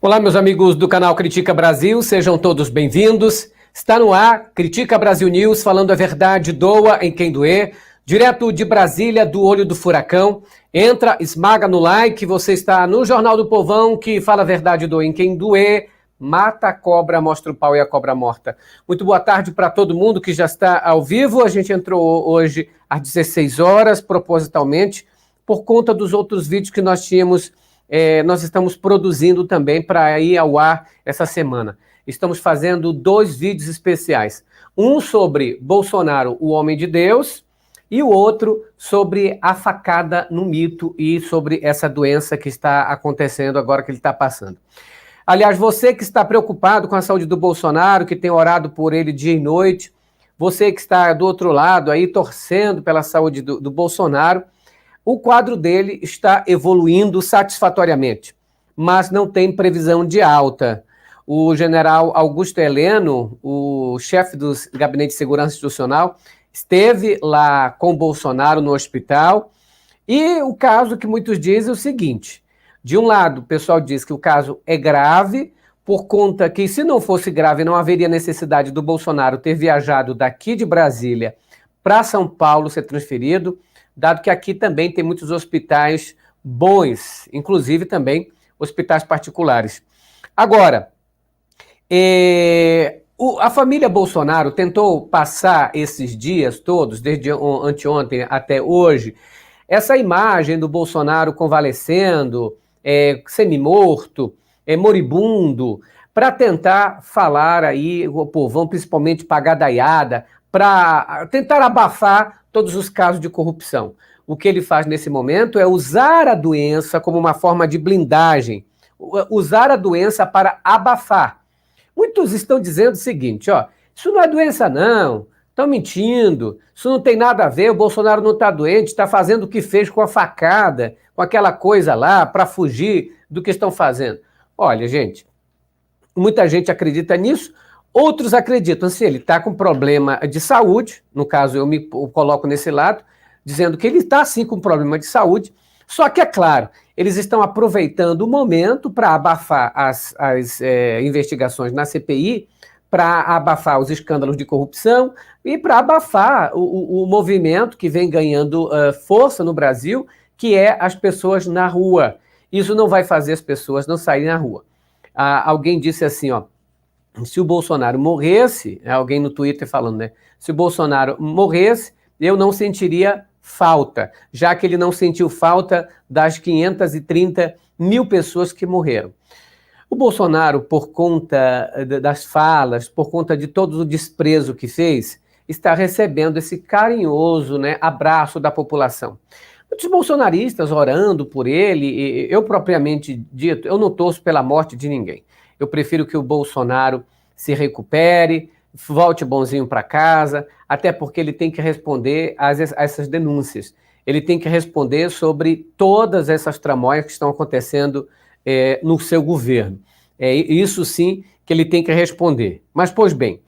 Olá, meus amigos do canal Critica Brasil, sejam todos bem-vindos. Está no ar, Critica Brasil News, falando a verdade, doa em quem doer. Direto de Brasília, do olho do furacão. Entra, esmaga no like, você está no Jornal do Povão, que fala a verdade, doa em quem doer. Mata a cobra, mostra o pau e a cobra morta. Muito boa tarde para todo mundo que já está ao vivo. A gente entrou hoje às 16 horas, propositalmente, por conta dos outros vídeos que nós tínhamos. Nós estamos produzindo também para ir ao ar essa semana. Estamos fazendo 2 vídeos especiais. Um sobre Bolsonaro, o homem de Deus, e o outro sobre a facada no mito e sobre essa doença que está acontecendo agora, que ele está passando. Aliás, você que está preocupado com a saúde do Bolsonaro, que tem orado por ele dia e noite, você que está do outro lado aí torcendo pela saúde do Bolsonaro, o quadro dele está evoluindo satisfatoriamente, mas não tem previsão de alta. O general Augusto Heleno, o chefe do Gabinete de Segurança Institucional, esteve lá com Bolsonaro no hospital, e o caso que muitos dizem é o seguinte: de um lado, o pessoal diz que o caso é grave, por conta que, se não fosse grave, não haveria necessidade do Bolsonaro ter viajado daqui de Brasília para São Paulo, ser transferido, dado que aqui também tem muitos hospitais bons, inclusive também hospitais particulares. Agora, a família Bolsonaro tentou passar esses dias todos, desde anteontem até hoje, essa imagem do Bolsonaro convalescendo, semi-morto, moribundo, para tentar falar aí, o povão, principalmente pagadaiada, para tentar abafar todos os casos de corrupção. O que ele faz nesse momento é usar a doença como uma forma de blindagem, usar a doença para abafar. Muitos estão dizendo o seguinte, isso não é doença não, estão mentindo, isso não tem nada a ver, o Bolsonaro não está doente, está fazendo o que fez com a facada, com aquela coisa lá, para fugir do que estão fazendo. Olha, gente, muita gente acredita nisso. Outros acreditam, se ele está com problema de saúde, no caso eu me coloco nesse lado, dizendo que ele está sim com problema de saúde, só que é claro, eles estão aproveitando o momento para abafar as investigações na CPI, para abafar os escândalos de corrupção e para abafar o movimento que vem ganhando força no Brasil, que é as pessoas na rua. Isso não vai fazer as pessoas não saírem na rua. Alguém disse assim, se o Bolsonaro morresse, alguém no Twitter falando, né? Se o Bolsonaro morresse, eu não sentiria falta, já que ele não sentiu falta das 530 mil pessoas que morreram. O Bolsonaro, por conta das falas, por conta de todo o desprezo que fez, está recebendo esse carinhoso, né, abraço da população. Muitos bolsonaristas orando por ele, eu propriamente dito, eu não torço pela morte de ninguém. Eu prefiro que o Bolsonaro se recupere, volte bonzinho para casa, até porque ele tem que responder a essas denúncias. Ele tem que responder sobre todas essas tramóias que estão acontecendo no seu governo. É isso sim que ele tem que responder. Mas, pois bem,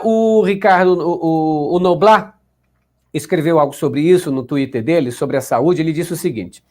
o Ricardo, o Noblar, escreveu algo sobre isso no Twitter dele, sobre a saúde. Ele disse o seguinte: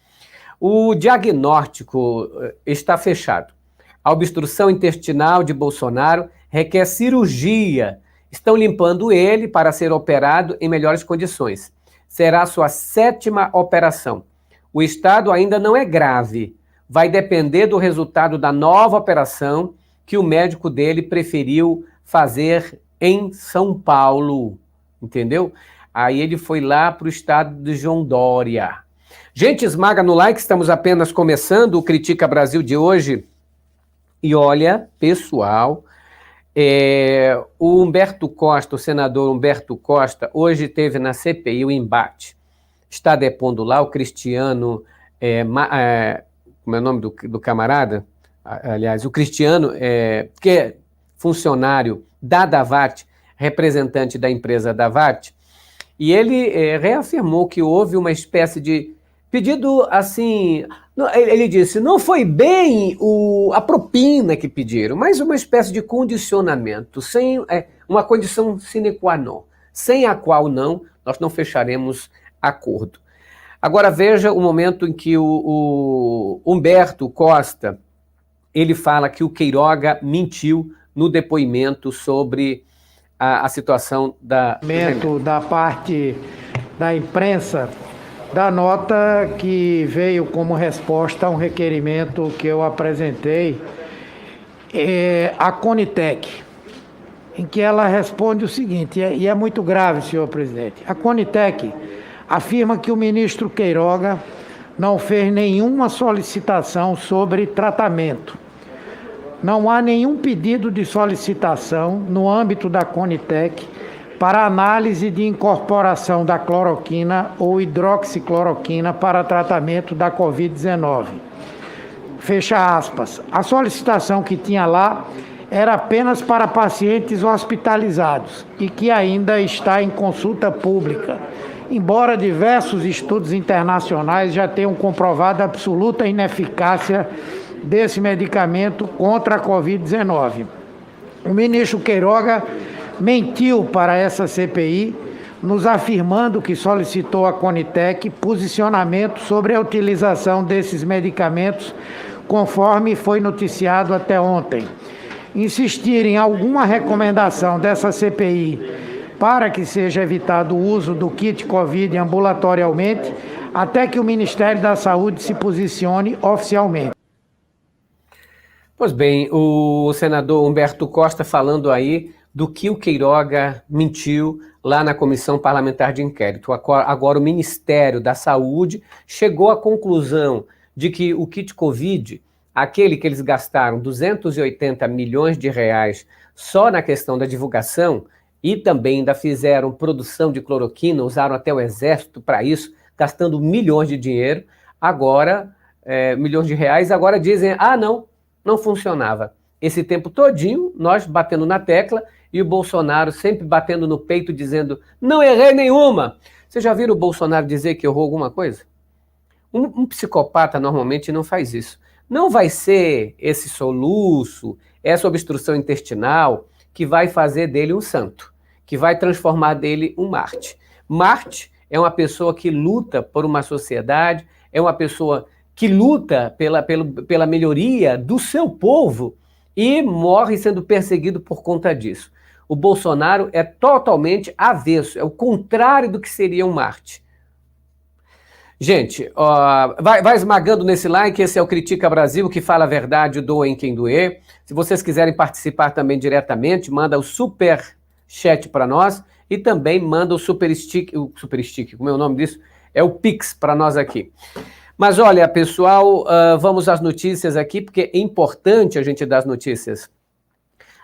o diagnóstico está fechado. A obstrução intestinal de Bolsonaro requer cirurgia. Estão limpando ele para ser operado em melhores condições. Será sua 7ª operação. O estado ainda não é grave. Vai depender do resultado da nova operação que o médico dele preferiu fazer em São Paulo. Entendeu? Aí ele foi lá para o estado de João Dória. Gente, esmaga no like, estamos apenas começando o Critica Brasil de hoje. E olha, pessoal, o Humberto Costa, o senador Humberto Costa, hoje teve na CPI o embate. Está depondo lá o Cristiano, como é o nome do camarada? Aliás, o Cristiano, que é funcionário da Davat, representante da empresa Davat, e ele reafirmou que houve uma espécie de pedido assim. Ele disse, não foi bem a propina que pediram, mas uma espécie de condicionamento, uma condição sine qua non, sem a qual nós não fecharemos acordo. Agora veja o momento em que o Humberto Costa ele fala que o Queiroga mentiu no depoimento sobre a situação da parte da imprensa, da nota que veio como resposta a um requerimento que eu apresentei à Conitec, em que ela responde o seguinte, e é muito grave, senhor presidente. A Conitec afirma que o ministro Queiroga não fez nenhuma solicitação sobre tratamento. Não há nenhum pedido de solicitação no âmbito da Conitec para análise de incorporação da cloroquina ou hidroxicloroquina para tratamento da Covid-19. Fecha aspas. A solicitação que tinha lá era apenas para pacientes hospitalizados e que ainda está em consulta pública, embora diversos estudos internacionais já tenham comprovado a absoluta ineficácia desse medicamento contra a Covid-19. O ministro Queiroga mentiu para essa CPI, nos afirmando que solicitou à Conitec posicionamento sobre a utilização desses medicamentos, conforme foi noticiado até ontem. Insistir em alguma recomendação dessa CPI para que seja evitado o uso do kit Covid ambulatorialmente, até que o Ministério da Saúde se posicione oficialmente. Pois bem, o senador Humberto Costa falando aí do que o Queiroga mentiu lá na Comissão Parlamentar de Inquérito. Agora o Ministério da Saúde chegou à conclusão de que o kit Covid, aquele que eles gastaram 280 milhões de reais só na questão da divulgação, e também ainda fizeram produção de cloroquina, usaram até o exército para isso, gastando milhões de dinheiro, agora, milhões de reais, agora dizem, não funcionava. Esse tempo todinho, nós batendo na tecla, e o Bolsonaro sempre batendo no peito, dizendo, não errei nenhuma. Vocês já viram o Bolsonaro dizer que errou alguma coisa? Um psicopata normalmente não faz isso. Não vai ser esse soluço, essa obstrução intestinal, que vai fazer dele um santo, que vai transformar dele um Marte. Marte é uma pessoa que luta por uma sociedade, é uma pessoa que luta pela melhoria do seu povo e morre sendo perseguido por conta disso. O Bolsonaro é totalmente avesso, é o contrário do que seria um Marte. Gente, vai esmagando nesse like, esse é o Critica Brasil, que fala a verdade, doa em quem doer. Se vocês quiserem participar também diretamente, manda o super chat para nós e também manda o super stick, como é o nome disso? É o Pix para nós aqui. Mas olha, pessoal, vamos às notícias aqui, porque é importante a gente dar as notícias.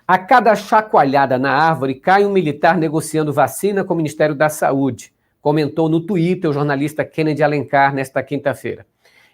A cada chacoalhada na árvore, cai um militar negociando vacina com o Ministério da Saúde, comentou no Twitter o jornalista Kennedy Alencar nesta quinta-feira.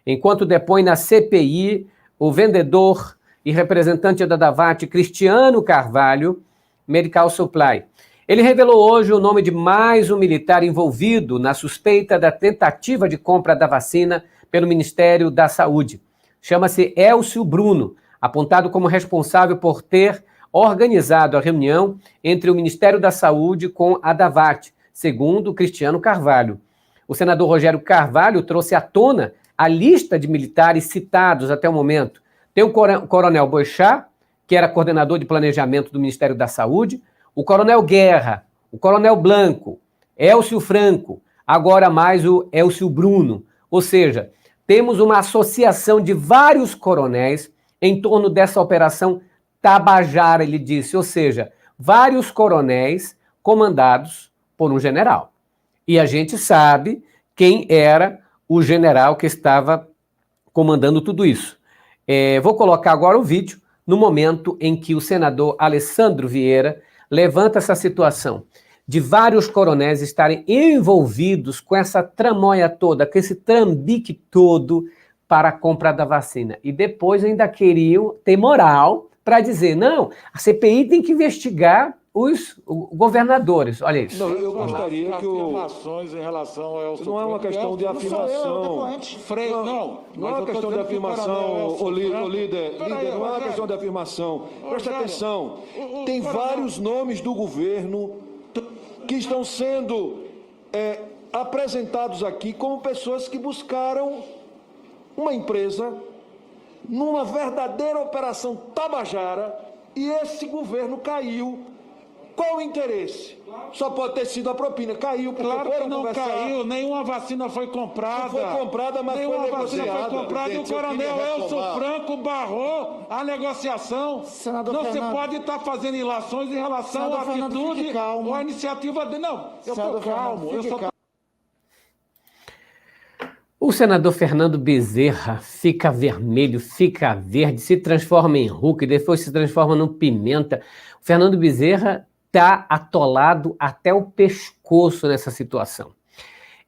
Enquanto depõe na CPI, o vendedor e representante da Davat, Cristiano Carvalho, Medical Supply. Ele revelou hoje o nome de mais um militar envolvido na suspeita da tentativa de compra da vacina pelo Ministério da Saúde. Chama-se Elcio Bruno, apontado como responsável por ter organizado a reunião entre o Ministério da Saúde com a Davat, segundo Cristiano Carvalho. O senador Rogério Carvalho trouxe à tona a lista de militares citados até o momento. Tem o coronel Boixá, que era coordenador de planejamento do Ministério da Saúde, o coronel Guerra, o coronel Blanco, Elcio Franco, agora mais o Elcio Bruno. Ou seja, temos uma associação de vários coronéis em torno dessa operação Tabajara, ele disse, ou seja, vários coronéis comandados por um general. E a gente sabe quem era o general que estava comandando tudo isso. Vou colocar agora o vídeo no momento em que o senador Alessandro Vieira levanta essa situação de vários coronéis estarem envolvidos com essa tramóia toda, com esse trambique todo para a compra da vacina. E depois ainda queriam ter moral para dizer, não, a CPI tem que investigar os governadores. Olha isso. Não, eu gostaria que afirmações em relação ao Elcio não é uma questão de afirmação. Não é uma questão de afirmação, o líder, não é uma questão de afirmação. Preste atenção, tem vários nomes do governo que estão sendo apresentados aqui como pessoas que buscaram uma empresa numa verdadeira operação tabajara e esse governo caiu. Qual o interesse? Só pode ter sido a propina. Caiu porque Claro que foram não conversar. caiu, nenhuma vacina foi comprada. Não foi comprada, mas nenhuma foi vacina negociada. foi comprada e o coronel Elcio Franco barrou a negociação. Senador não Fernando, se pode estar fazendo ilações em relação Senador à Fernando, atitude fique calmo. ou à iniciativa dele. Não, eu Senador estou calmo. Fernando, fique calmo. O senador Fernando Bezerra fica vermelho, fica verde, se transforma em Hulk, depois se transforma num Pimenta. O Fernando Bezerra está atolado até o pescoço nessa situação.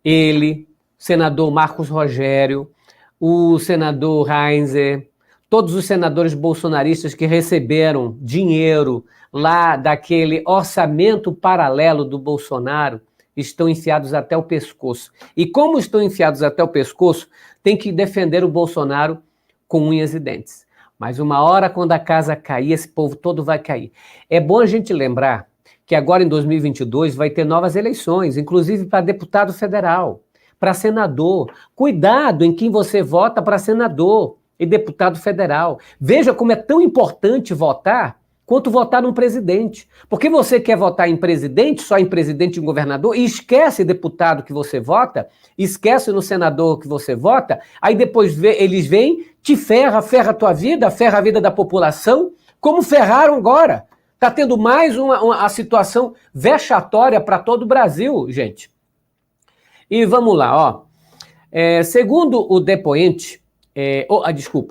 Ele, o senador Marcos Rogério, o senador Heinzer, todos os senadores bolsonaristas que receberam dinheiro lá daquele orçamento paralelo do Bolsonaro, estão enfiados até o pescoço. E como estão enfiados até o pescoço, tem que defender o Bolsonaro com unhas e dentes. Mas uma hora, quando a casa cair, esse povo todo vai cair. É bom a gente lembrar que agora em 2022 vai ter novas eleições, inclusive para deputado federal, para senador. Cuidado em quem você vota para senador e deputado federal. Veja como é tão importante votar quanto votar num presidente. Porque você quer votar em presidente, só em presidente e em governador, e esquece deputado que você vota, esquece no senador que você vota, aí depois eles vêm, te ferra a tua vida, ferra a vida da população, como ferraram agora. Está tendo mais uma situação vexatória para todo o Brasil, gente. E vamos lá, ó. Segundo o depoente,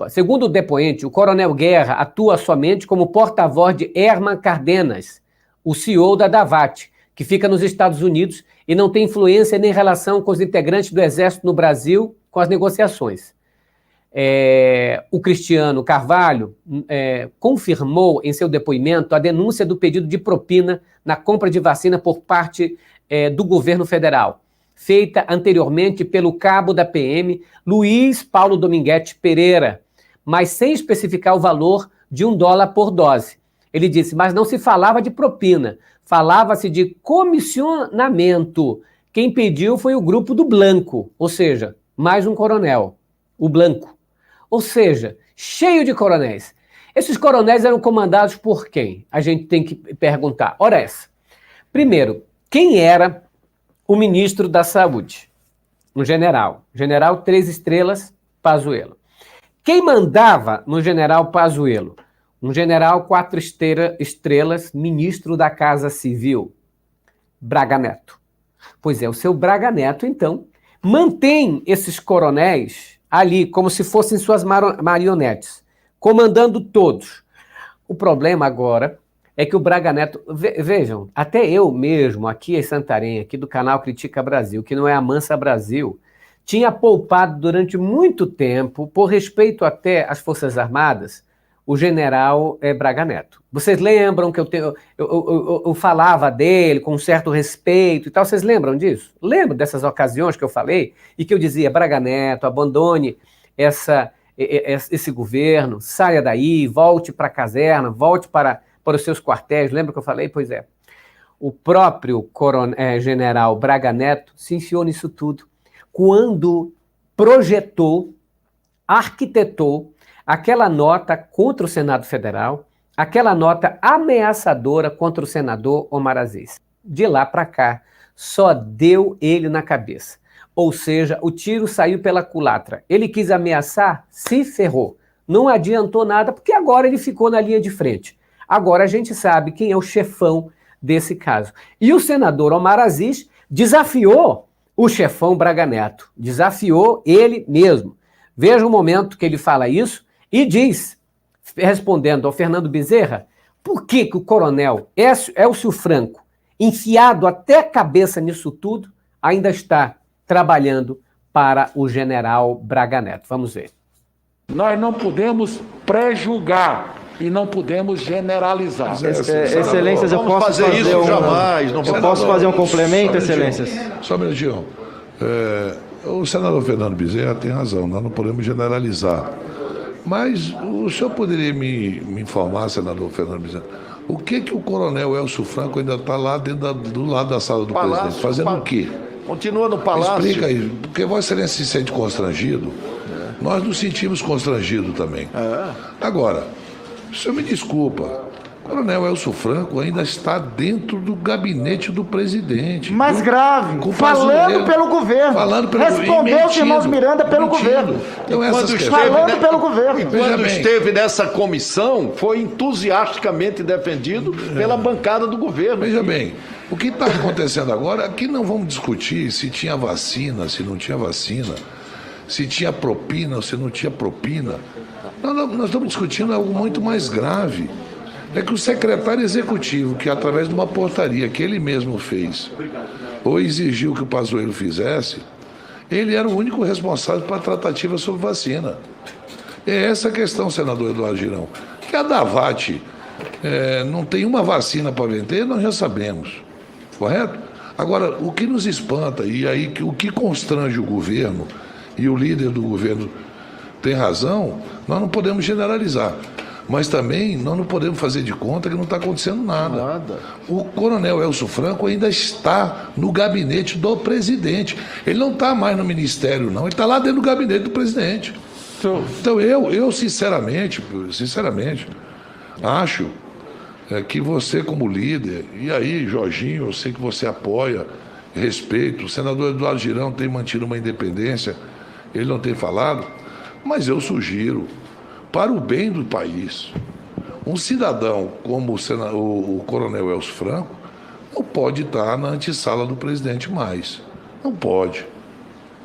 segundo o depoente, o Coronel Guerra atua somente como porta-voz de Herman Cardenas, o CEO da Davat, que fica nos Estados Unidos e não tem influência nem relação com os integrantes do Exército no Brasil com as negociações. O Cristiano Carvalho confirmou em seu depoimento a denúncia do pedido de propina na compra de vacina por parte do governo federal, feita anteriormente pelo cabo da PM, Luiz Paulo Dominguete Pereira, mas sem especificar o valor de $1 por dose. Ele disse, mas não se falava de propina, falava-se de comissionamento. Quem pediu foi o grupo do Blanco, ou seja, mais um coronel, o Blanco. Ou seja, cheio de coronéis. Esses coronéis eram comandados por quem? A gente tem que perguntar. Ora essa. Primeiro, quem era o ministro da Saúde? Um general. General 3 estrelas, Pazuello. Quem mandava no general Pazuello? Um general 4 estrelas, ministro da Casa Civil, Braga Neto. Pois é, o seu Braga Neto, então, mantém esses coronéis ali como se fossem suas marionetes, comandando todos. O problema agora é que o Braga Neto, vejam, até eu mesmo, aqui em Santarém, aqui do canal Critica Brasil, que não é a Mansa Brasil, tinha poupado durante muito tempo, por respeito até às Forças Armadas, o general Braga Neto. Vocês lembram que eu falava dele com um certo respeito e tal? Vocês lembram disso? Lembro dessas ocasiões que eu falei e que eu dizia, Braga Neto, abandone esse governo, saia daí, volte para a caserna, volte para os seus quartéis. Lembra que eu falei? Pois é. O próprio general Braga Neto se enfiou nisso tudo quando projetou, arquitetou aquela nota contra o Senado Federal, aquela nota ameaçadora contra o senador Omar Aziz. De lá para cá, só deu ele na cabeça. Ou seja, o tiro saiu pela culatra. Ele quis ameaçar, se ferrou. Não adiantou nada, porque agora ele ficou na linha de frente. Agora a gente sabe quem é o chefão desse caso. E o senador Omar Aziz desafiou o chefão Braga Neto. Desafiou ele mesmo. Veja o momento que ele fala isso e diz, respondendo ao Fernando Bezerra, por que o coronel Elcio Franco, enfiado até a cabeça nisso tudo, ainda está trabalhando para o general Braga Neto. Vamos ver. Nós não podemos pré-julgar e não podemos generalizar. Excelências, eu posso fazer isso jamais. Eu posso fazer um complemento, Excelências? Só um minutinho. O senador Fernando Bezerra tem razão, nós não podemos generalizar. Mas o senhor poderia me informar, senador Fernando Bezerra, o que o coronel Elcio Franco ainda está lá do lado da sala do presidente? Fazendo o quê? Continua no palácio. Explica aí, porque Vossa Excelência se sente constrangido Nós nos sentimos constrangidos também. Agora, o senhor me desculpa, o Coronel Elcio Franco ainda está dentro do gabinete do presidente. Mais grave, com falando pelo governo. Respondeu os irmãos Miranda pelo governo. Então, falando pelo governo. E quando esteve nessa comissão, foi entusiasticamente defendido pela bancada do governo. Veja bem, o que está acontecendo agora, aqui não vamos discutir se tinha vacina, se não tinha vacina, se tinha propina ou se não tinha propina. Nós estamos discutindo algo muito mais grave. É que o secretário executivo, que através de uma portaria que ele mesmo fez, ou exigiu que o Pazuello fizesse, ele era o único responsável para a tratativa sobre vacina. É essa a questão, senador Eduardo Girão. Que a Davat não tem uma vacina para vender, nós já sabemos. Correto? Agora, o que nos espanta, e aí o que constrange o governo, e o líder do governo tem razão, nós não podemos generalizar. Mas também nós não podemos fazer de conta que não está acontecendo nada. O Coronel Elcio Franco ainda está no gabinete do presidente. Ele não está mais no ministério, não. Ele está lá dentro do gabinete do presidente. Então eu sinceramente, acho que você como líder, e aí, Jorginho, eu sei que você apoia, respeito, o senador Eduardo Girão tem mantido uma independência, ele não tem falado, mas eu sugiro, para o bem do país, um cidadão como o Coronel Elcio Franco não pode estar na antessala do presidente mais. Não pode.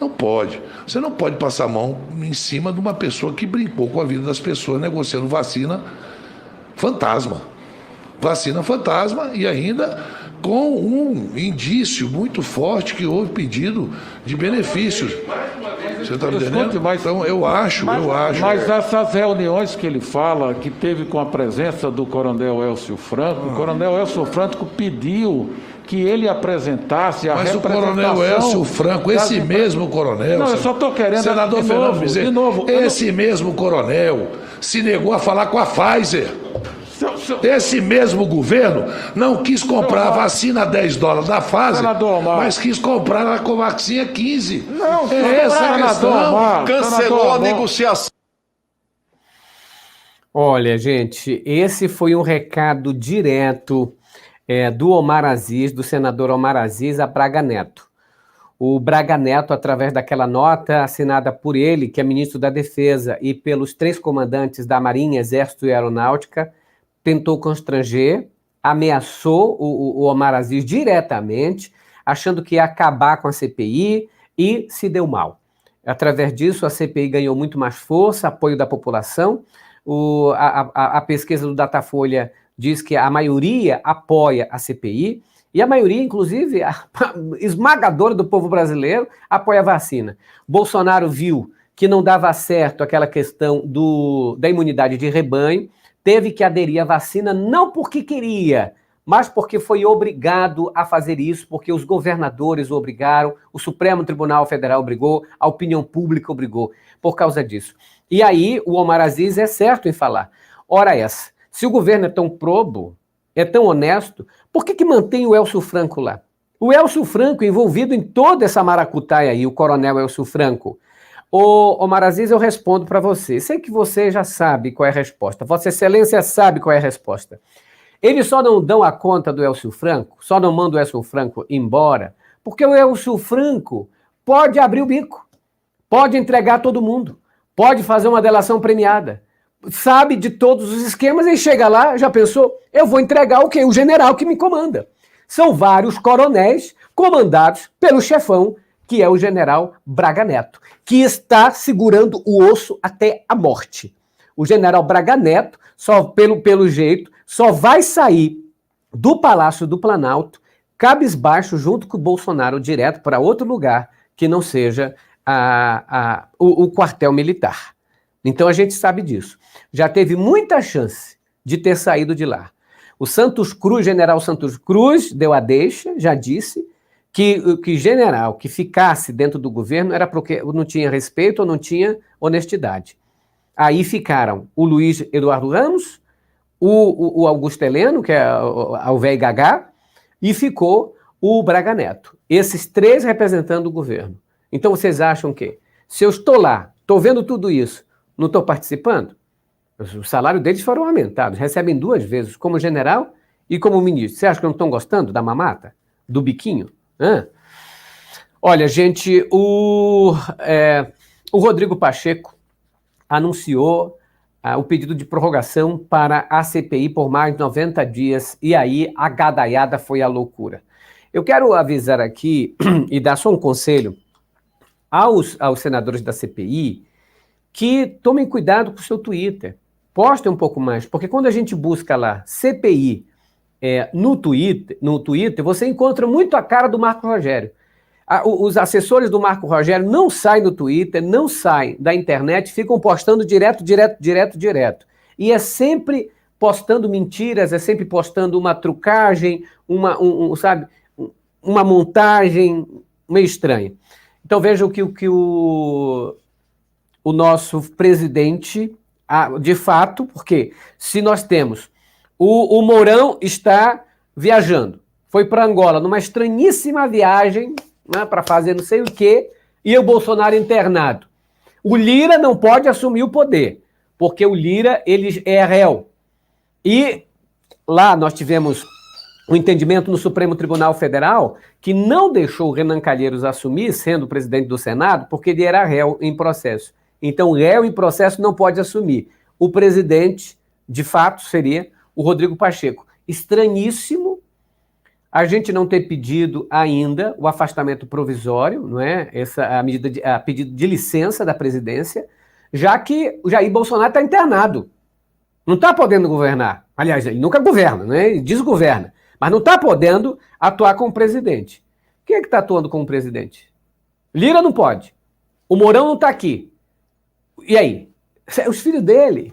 Não pode. Você não pode passar a mão em cima de uma pessoa que brincou com a vida das pessoas negociando vacina fantasma. Vacina fantasma e ainda com um indício muito forte que houve pedido de benefícios. Você está me entendendo? Então, eu acho. Mas essas reuniões que ele fala, que teve com a presença do Coronel Elcio Franco, o Coronel Elcio Franco pediu que ele apresentasse a representação... Mas o Coronel Elcio Franco, esse mesmo coronel... Não, eu só estou querendo... Senador Fernando Bezerra, esse mesmo coronel se negou a falar com a Pfizer. Esse mesmo governo não quis comprar a vacina a $10 da Pfizer, mas quis comprar a Covaxin a 15. Não, essa a questão. Cancelou a negociação. Olha, gente, esse foi um recado direto do Omar Aziz, do senador Omar Aziz, a Braga Neto. O Braga Neto, através daquela nota assinada por ele, que é ministro da Defesa, e pelos 3 comandantes da Marinha, Exército e Aeronáutica, tentou constranger, ameaçou o Omar Aziz diretamente, achando que ia acabar com a CPI e se deu mal. Através disso, a CPI ganhou muito mais força, apoio da população. A pesquisa do Datafolha diz que a maioria apoia a CPI, e a maioria, inclusive, a esmagadora do povo brasileiro, apoia a vacina. Bolsonaro viu que não dava certo aquela questão da imunidade de rebanho, teve que aderir à vacina não porque queria, mas porque foi obrigado a fazer isso, porque os governadores o obrigaram, o Supremo Tribunal Federal obrigou, a opinião pública obrigou, por causa disso. E aí o Omar Aziz é certo em falar, ora essa, se o governo é tão probo, é tão honesto, por que mantém o Elcio Franco lá? O Elcio Franco envolvido em toda essa maracutaia aí, o coronel Elcio Franco. Ô, Omar Aziz, eu respondo para você. Sei que você já sabe qual é a resposta. Vossa Excelência sabe qual é a resposta. Eles só não dão a conta do Elcio Franco, só não mandam o Elcio Franco embora, porque o Elcio Franco pode abrir o bico, pode entregar todo mundo, pode fazer uma delação premiada, sabe de todos os esquemas e chega lá, já pensou, eu vou entregar o quê? O general que me comanda. São vários coronéis comandados pelo chefão, que é o general Braga Neto, que está segurando o osso até a morte. O general Braga Neto, só pelo jeito, só vai sair do Palácio do Planalto, cabisbaixo, junto com o Bolsonaro, direto para outro lugar que não seja o quartel militar. Então a gente sabe disso. Já teve muita chance de ter saído de lá. O Santos Cruz, general Santos Cruz, deu a deixa, já disse, que general que ficasse dentro do governo era porque não tinha respeito ou não tinha honestidade. Aí ficaram o Luiz Eduardo Ramos, o Augusto Heleno, que é o velho Gagá, e ficou o Braga Neto. Esses 3 representando o governo. Então vocês acham que, se eu estou lá estou vendo tudo isso, não estou participando? O salário deles foram aumentados, recebem 2 vezes, como general e como ministro. Você acha que não estão gostando da mamata? Do biquinho? Olha, gente, o Rodrigo Pacheco anunciou o pedido de prorrogação para a CPI por mais de 90 dias, e aí a gadaiada foi a loucura. Eu quero avisar aqui e dar só um conselho aos senadores da CPI que tomem cuidado com o seu Twitter. Postem um pouco mais, porque quando a gente busca lá CPI no Twitter, você encontra muito a cara do Marco Rogério. Os assessores do Marco Rogério não saem do Twitter, não saem da internet, ficam postando direto. E é sempre postando mentiras, é sempre postando uma trucagem, uma montagem meio estranha. Então vejam que o nosso presidente, de fato, porque se nós temos o Mourão está viajando, foi para Angola numa estranhíssima viagem, né, para fazer não sei o quê, e o Bolsonaro internado. O Lira não pode assumir o poder, porque o Lira ele é réu. E lá nós tivemos um entendimento no Supremo Tribunal Federal que não deixou o Renan Calheiros assumir, sendo presidente do Senado, porque ele era réu em processo. Então, réu em processo não pode assumir. O presidente, de fato, seria o Rodrigo Pacheco. Estranhíssimo a gente não ter pedido ainda o afastamento provisório, não é? A pedido de licença da presidência, já que o Jair Bolsonaro está internado. Não está podendo governar. Aliás, ele nunca governa, né? Ele desgoverna. Mas não está podendo atuar como presidente. Quem é que está atuando como presidente? Lira não pode. O Mourão não está aqui. E aí? Os filhos dele.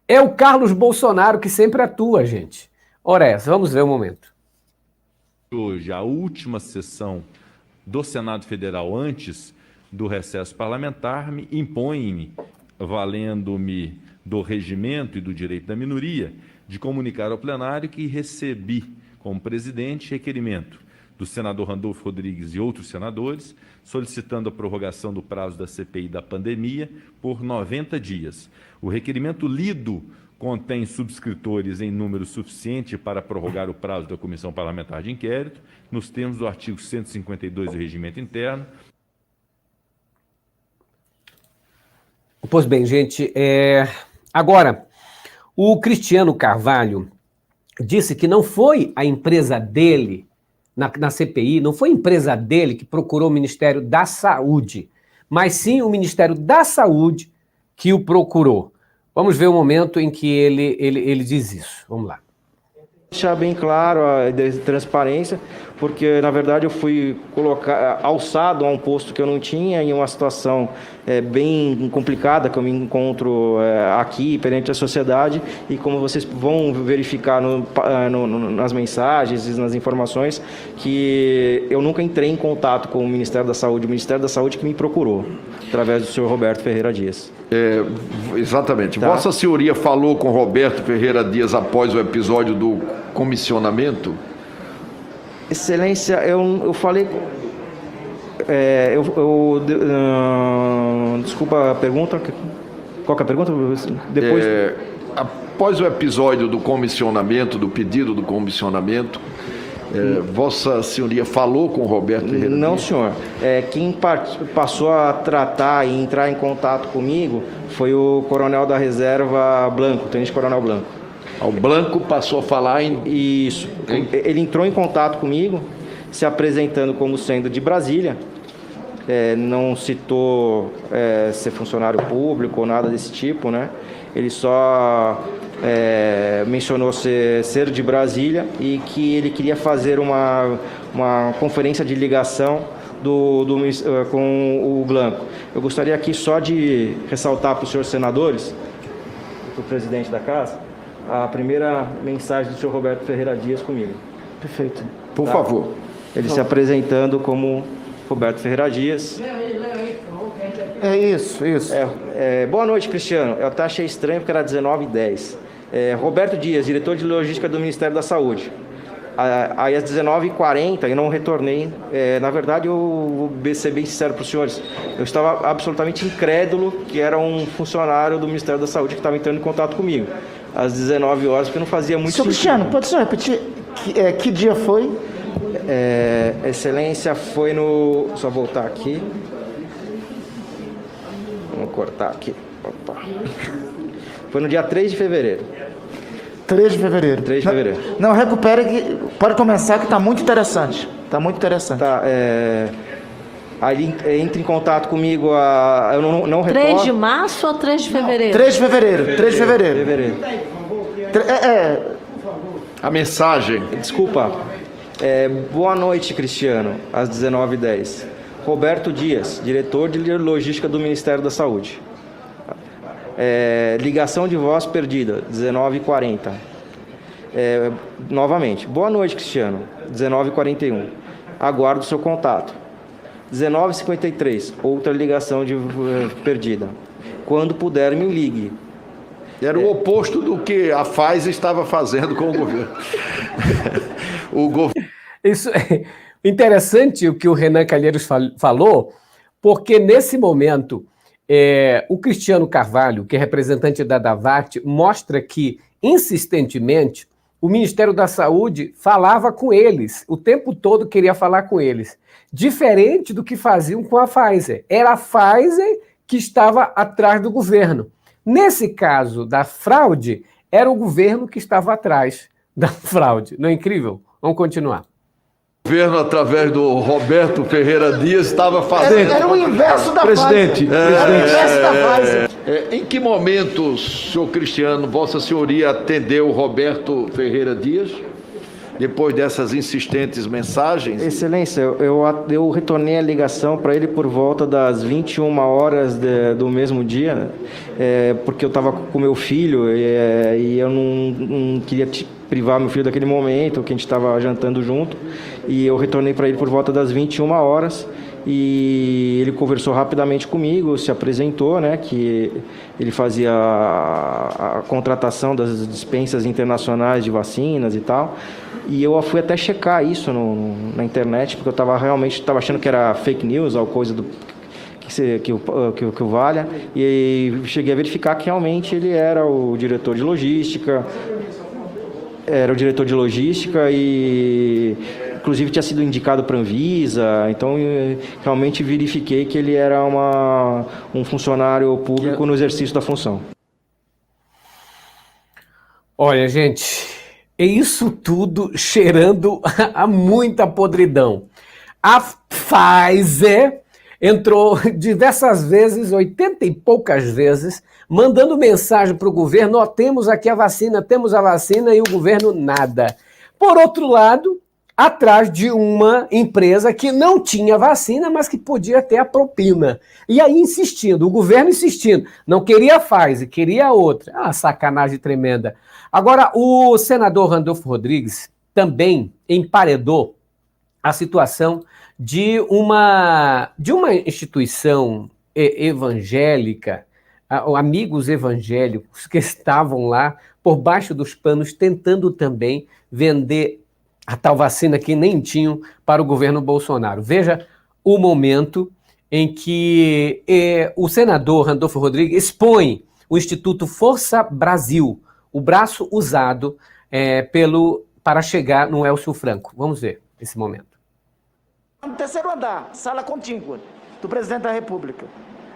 É o Carlos Bolsonaro que sempre atua, gente. Ora essa, vamos ver um momento. Hoje, a última sessão do Senado Federal antes do recesso parlamentar me impõe-me, valendo-me do regimento e do direito da minoria, de comunicar ao plenário que recebi como presidente requerimento do senador Randolfo Rodrigues e outros senadores, solicitando a prorrogação do prazo da CPI da pandemia por 90 dias. O requerimento lido contém subscritores em número suficiente para prorrogar o prazo da Comissão Parlamentar de Inquérito, nos termos do artigo 152 do Regimento Interno. Pois bem, gente, agora, o Cristiano Carvalho disse que não foi a empresa dele, na CPI, não foi a empresa dele que procurou o Ministério da Saúde, mas sim o Ministério da Saúde que o procurou. Vamos ver o momento em que ele diz isso. Vamos lá. Deixar bem claro a transparência, porque na verdade eu fui alçado a um posto que eu não tinha, em uma situação bem complicada que eu me encontro aqui perante a sociedade, e como vocês vão verificar nas mensagens e nas informações, que eu nunca entrei em contato com o Ministério da Saúde, o Ministério da Saúde que me procurou, através do senhor Roberto Ferreira Dias. Exatamente. Tá. Vossa Senhoria falou com Roberto Ferreira Dias após o episódio do comissionamento? Excelência, eu falei... desculpa a pergunta. Qual que é a pergunta? Depois... Após o episódio do comissionamento, do pedido do comissionamento, Vossa Senhoria falou com Roberto Ferreira Dias? Não, senhor. Quem passou a tratar e entrar em contato comigo foi o coronel da reserva Blanco, tenente coronel Blanco. O Blanco passou a falar em... Isso. Ele entrou em contato comigo, se apresentando como sendo de Brasília. Não citou ser funcionário público ou nada desse tipo, né? Ele só mencionou ser de Brasília e que ele queria fazer uma conferência de ligação com o Blanco. Eu gostaria aqui só de ressaltar para os senhores senadores, para o presidente da Casa, a primeira mensagem do senhor Roberto Ferreira Dias comigo. Perfeito. Por favor. Ele se apresentando como Roberto Ferreira Dias. Isso. Boa noite, Cristiano. Eu até achei estranho porque era 19h10. Roberto Dias, diretor de logística do Ministério da Saúde. Aí às 19h40 eu não retornei. Na verdade, eu vou ser bem sincero para os senhores, eu estava absolutamente incrédulo que era um funcionário do Ministério da Saúde que estava entrando em contato comigo. Às 19 horas, porque não fazia muito sentido. Cristiano, pode só repetir que dia foi? Excelência, foi no... Só voltar aqui. Vamos cortar aqui. Opa. Foi no dia 3 de fevereiro. 3 de fevereiro. 3 de fevereiro. Não, recupere que pode começar que está muito interessante. Está muito interessante. Tá, aí entra em contato comigo eu não recordo. 3 de março ou 3 de fevereiro? 3 de fevereiro. 3 de fevereiro. A mensagem. Desculpa. Boa noite, Cristiano, às 19h10. Roberto Dias, diretor de logística do Ministério da Saúde. Ligação de voz perdida, 19h40. Novamente. Boa noite, Cristiano, 19h41. Aguardo seu contato. 19h53, outra ligação perdida. Quando puder, me ligue. Era o oposto do que a Pfizer estava fazendo com o governo. Isso é interessante o que o Renan Calheiros falou, porque nesse momento o Cristiano Carvalho, que é representante da DAVAT, mostra que, insistentemente, o Ministério da Saúde falava com eles, o tempo todo queria falar com eles, diferente do que faziam com a Pfizer. Era a Pfizer que estava atrás do governo. Nesse caso da fraude, era o governo que estava atrás da fraude. Não é incrível? Vamos continuar. O governo, através do Roberto Ferreira Dias, estava fazendo... Era o inverso da Presidente. Era o inverso da Pfizer. Em que momento, senhor Cristiano, Vossa Senhoria atendeu o Roberto Ferreira Dias? Depois dessas insistentes mensagens? Excelência, eu retornei a ligação para ele por volta das 21 horas do mesmo dia, porque eu estava com meu filho e eu não queria privar meu filho daquele momento, que a gente estava jantando junto, e eu retornei para ele por volta das 21 horas, e ele conversou rapidamente comigo, se apresentou, né, que ele fazia a contratação das dispensas internacionais de vacinas e tal, e eu fui até checar isso na internet, porque eu estava realmente achando que era fake news, ou coisa que o valha, e cheguei a verificar que realmente ele era o diretor de logística, e inclusive tinha sido indicado para a Anvisa, então realmente verifiquei que ele era um funcionário público no exercício da função. Olha, gente, é isso tudo cheirando a muita podridão. A Pfizer entrou diversas vezes, 80 e poucas vezes, mandando mensagem para o governo, temos aqui a vacina, temos a vacina, e o governo nada. Por outro lado, atrás de uma empresa que não tinha vacina, mas que podia ter a propina. E aí insistindo, o governo insistindo, não queria a Pfizer, queria outra. Ah, sacanagem tremenda. Agora, o senador Randolfo Rodrigues também emparedou a situação de uma instituição evangélica, amigos evangélicos que estavam lá por baixo dos panos tentando também vender a tal vacina que nem tinham para o governo Bolsonaro. Veja o momento em que o senador Randolfo Rodrigues expõe o Instituto Força Brasil, o braço usado para chegar no Élcio Franco. Vamos ver esse momento. No terceiro andar, sala contígua do presidente da República.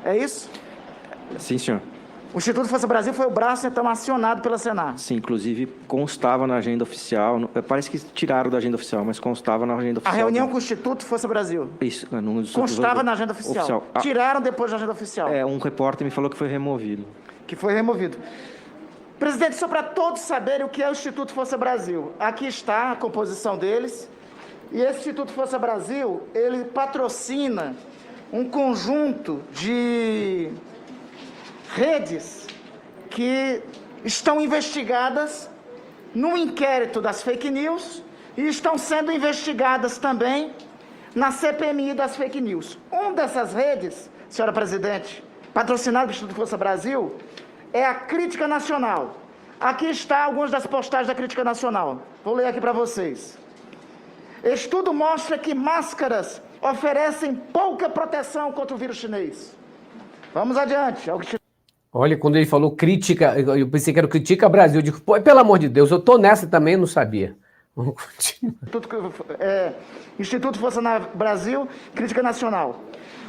É isso? Sim, senhor. O Instituto Força Brasil foi o braço, então, acionado pela Senar. Sim, inclusive constava na agenda oficial. Parece que tiraram da agenda oficial, mas constava na agenda oficial. A reunião com o Instituto Força Brasil? Isso. Constava na agenda oficial. Tiraram depois da agenda oficial? Um repórter me falou que foi removido. Que foi removido. Presidente, só para todos saberem o que é o Instituto Força Brasil. Aqui está a composição deles. E esse Instituto Força Brasil, ele patrocina um conjunto de redes que estão investigadas no inquérito das fake news e estão sendo investigadas também na CPMI das fake news. Uma dessas redes, senhora presidente, patrocinada pelo Instituto Força Brasil, é a Crítica Nacional. Aqui está algumas das postagens da Crítica Nacional. Vou ler aqui para vocês. Estudo mostra que máscaras oferecem pouca proteção contra o vírus chinês. Vamos adiante. Olha, quando ele falou crítica, eu pensei que era Critica Brasil. Eu digo, pô, pelo amor de Deus, eu tô nessa também, não sabia. Vamos continuar. Instituto Força Brasil, Crítica Nacional.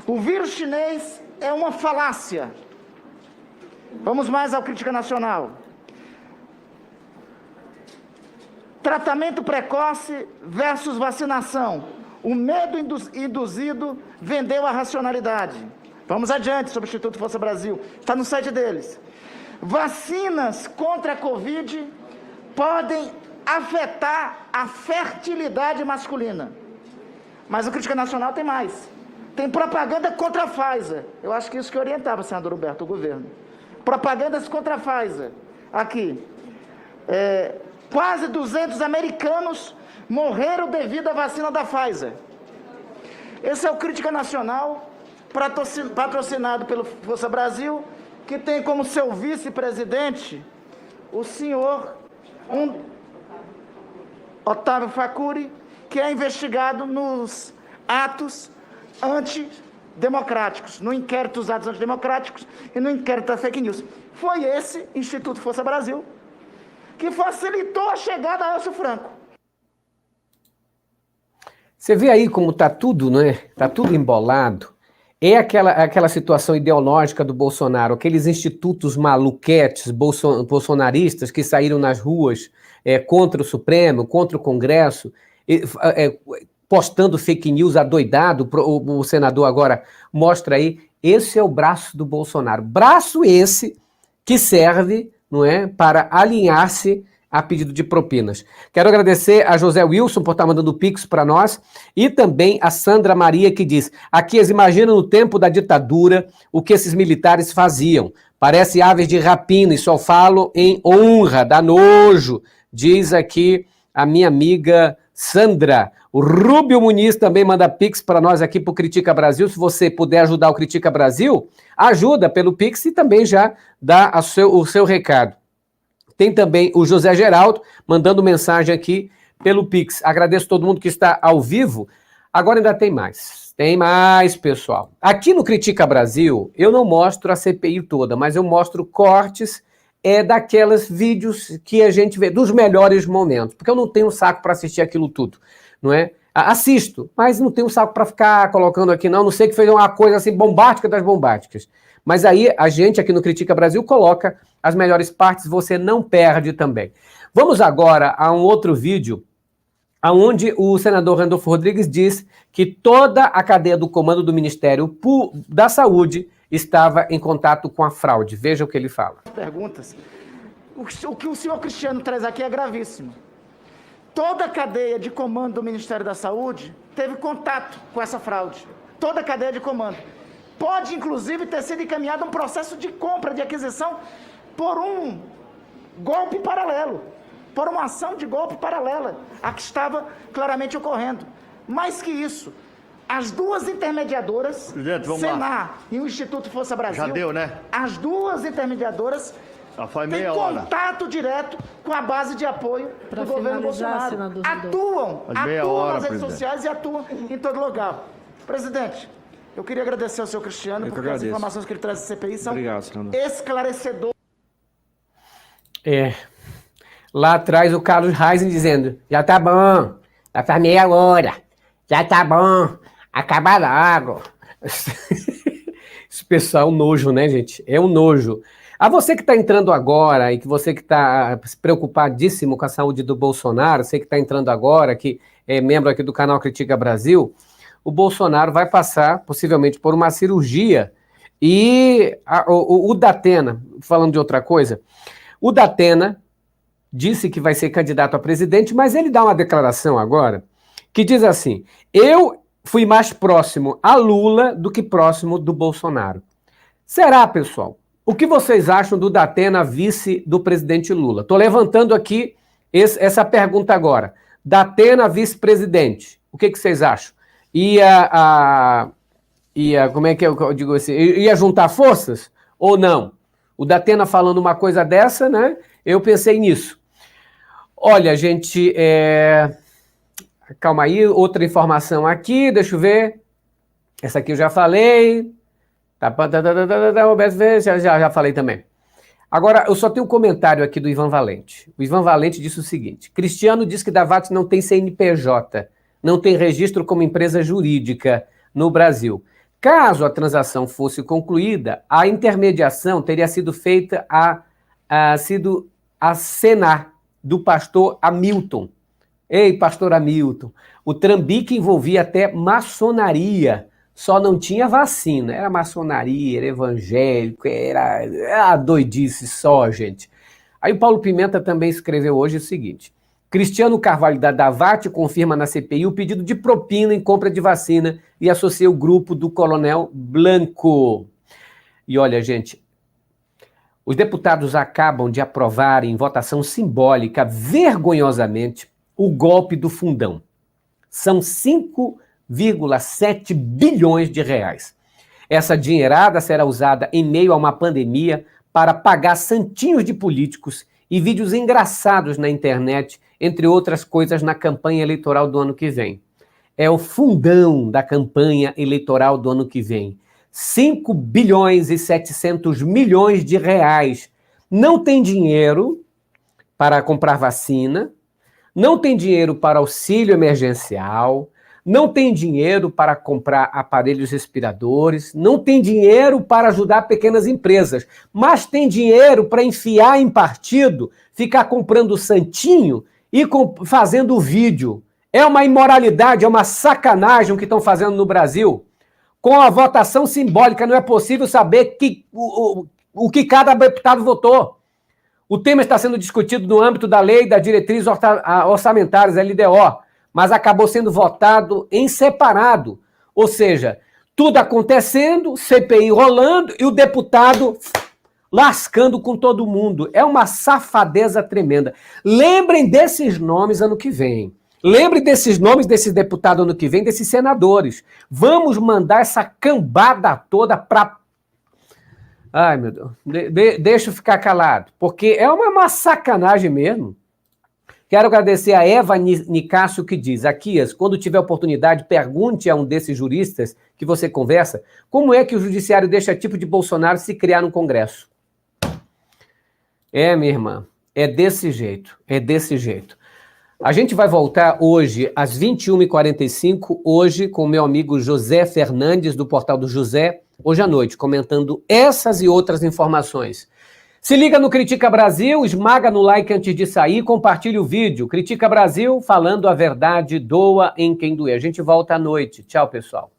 O vírus chinês é uma falácia. Vamos mais ao Crítica Nacional. Tratamento precoce versus vacinação. O medo induzido vendeu a racionalidade. Vamos adiante sobre o Instituto Força Brasil. Está no site deles. Vacinas contra a Covid podem afetar a fertilidade masculina. Mas o Crítica Nacional tem mais. Tem propaganda contra a Pfizer. Eu acho que isso que orientava, senador Roberto, o governo. Propagandas contra a Pfizer. Aqui. Quase 200 americanos morreram devido à vacina da Pfizer. Esse é o Crítica Nacional, patrocinado pelo Força Brasil, que tem como seu vice-presidente o senhor Otávio Facuri, que é investigado nos atos antidemocráticos, no inquérito dos atos antidemocráticos e no inquérito da fake news. Foi esse Instituto Força Brasil que facilitou a chegada a Elcio Franco. Você vê aí como tá tudo, né? Tá tudo embolado. É aquela situação ideológica do Bolsonaro, aqueles institutos maluquetes bolsonaristas que saíram nas ruas contra o Supremo, contra o Congresso, postando fake news adoidado. O senador agora mostra aí, esse é o braço do Bolsonaro. Braço esse que serve, não é, para alinhar-se a pedido de propinas. Quero agradecer a José Wilson por estar mandando pix para nós e também a Sandra Maria que diz, aqui eles imaginam no tempo da ditadura o que esses militares faziam. Parece aves de rapina e só falo em honra, dá nojo, diz aqui a minha amiga Sandra. O Rúbio Muniz também manda pix para nós aqui para o Critica Brasil. Se você puder ajudar o Critica Brasil, ajuda pelo pix e também já dá o seu recado. Tem também o José Geraldo mandando mensagem aqui pelo Pix. Agradeço todo mundo que está ao vivo. Agora ainda tem mais. Tem mais, pessoal. Aqui no Critica Brasil, eu não mostro a CPI toda, mas eu mostro cortes daqueles vídeos que a gente vê, dos melhores momentos. Porque eu não tenho saco para assistir aquilo tudo, não é? Assisto, mas não tenho saco para ficar colocando aqui não sei que fez uma coisa assim bombástica das bombásticas. Mas aí a gente aqui no Critica Brasil coloca as melhores partes, você não perde também. Vamos agora a um outro vídeo, onde o senador Randolfo Rodrigues diz que toda a cadeia do comando do Ministério da Saúde estava em contato com a fraude. Veja o que ele fala. Perguntas. O que o senhor Cristiano traz aqui é gravíssimo. Toda a cadeia de comando do Ministério da Saúde teve contato com essa fraude. Toda a cadeia de comando. Pode, inclusive, ter sido encaminhado um processo de compra, de aquisição, por um golpe paralelo, por uma ação de golpe paralela, a que estava claramente ocorrendo. Mais que isso, as duas intermediadoras, Senar e o Instituto Força Brasil, já deu, né? As duas intermediadoras têm contato direto com a base de apoio do governo Bolsonaro. Atuam nas redes sociais e atuam em todo lugar. Presidente, eu queria agradecer ao senhor Cristiano, porque as informações que ele traz da CPI são esclarecedoras. Lá atrás o Carlos Reisen dizendo, já tá bom, já faz meia hora, já tá bom, acaba logo. Esse pessoal é um nojo, né, gente? É um nojo. A você que está entrando agora e que você que está preocupadíssimo com a saúde do Bolsonaro, você que está entrando agora, que é membro aqui do canal Critica Brasil, o Bolsonaro vai passar, possivelmente, por uma cirurgia e o Datena, falando de outra coisa, o Datena disse que vai ser candidato a presidente, mas ele dá uma declaração agora que diz assim, eu fui mais próximo a Lula do que próximo do Bolsonaro. Será, pessoal? O que vocês acham do Datena vice do presidente Lula? Estou levantando aqui essa pergunta agora. Datena vice-presidente, o que vocês acham? Como é que eu digo assim? Ia juntar forças ou não? O Datena falando uma coisa dessa, né? Eu pensei nisso. Olha, gente, Calma aí, outra informação aqui, deixa eu ver. Essa aqui eu já falei. Já falei também. Agora, eu só tenho um comentário aqui do Ivan Valente. O Ivan Valente disse o seguinte: Cristiano diz que Davates não tem CNPJ, não tem registro como empresa jurídica no Brasil. Caso a transação fosse concluída, a intermediação teria sido feita a Senar, do pastor Hamilton. Ei, pastor Hamilton, o trambique envolvia até maçonaria, só não tinha vacina, era maçonaria, era evangélico, era doidice só, gente. Aí o Paulo Pimenta também escreveu hoje o seguinte: Cristiano Carvalho da Davate confirma na CPI o pedido de propina em compra de vacina e associa o grupo do Coronel Blanco. E olha, gente, os deputados acabam de aprovar em votação simbólica, vergonhosamente, o golpe do fundão. São 5,7 bilhões de reais. Essa dinheirada será usada em meio a uma pandemia para pagar santinhos de políticos e vídeos engraçados na internet, entre outras coisas, na campanha eleitoral do ano que vem. É o fundão da campanha eleitoral do ano que vem. 5 bilhões e 700 milhões de reais. Não tem dinheiro para comprar vacina, não tem dinheiro para auxílio emergencial, não tem dinheiro para comprar aparelhos respiradores, não tem dinheiro para ajudar pequenas empresas, mas tem dinheiro para enfiar em partido, ficar comprando santinho e fazendo vídeo. É uma imoralidade, é uma sacanagem o que estão fazendo no Brasil. Com a votação simbólica, não é possível saber o que cada deputado votou. O tema está sendo discutido no âmbito da lei das diretrizes orçamentárias, LDO, mas acabou sendo votado em separado. Ou seja, tudo acontecendo, CPI rolando e o deputado lascando com todo mundo. É uma safadeza tremenda. Lembrem desses nomes ano que vem. Lembrem desses nomes desses deputados ano que vem, desses senadores. Vamos mandar essa cambada toda para... Ai, meu Deus. Deixa eu ficar calado, porque é uma sacanagem mesmo. Quero agradecer a Eva Nicásio, que diz: Aquias, quando tiver oportunidade, pergunte a um desses juristas que você conversa como é que o judiciário deixa tipo de Bolsonaro se criar no Congresso. Minha irmã, é desse jeito, é desse jeito. A gente vai voltar hoje às 21h45, hoje com o meu amigo José Fernandes, do Portal do José, hoje à noite, comentando essas e outras informações. Se liga no Critica Brasil, esmaga no like antes de sair, compartilha o vídeo. Critica Brasil, falando a verdade, doa em quem doer. A gente volta à noite. Tchau, pessoal.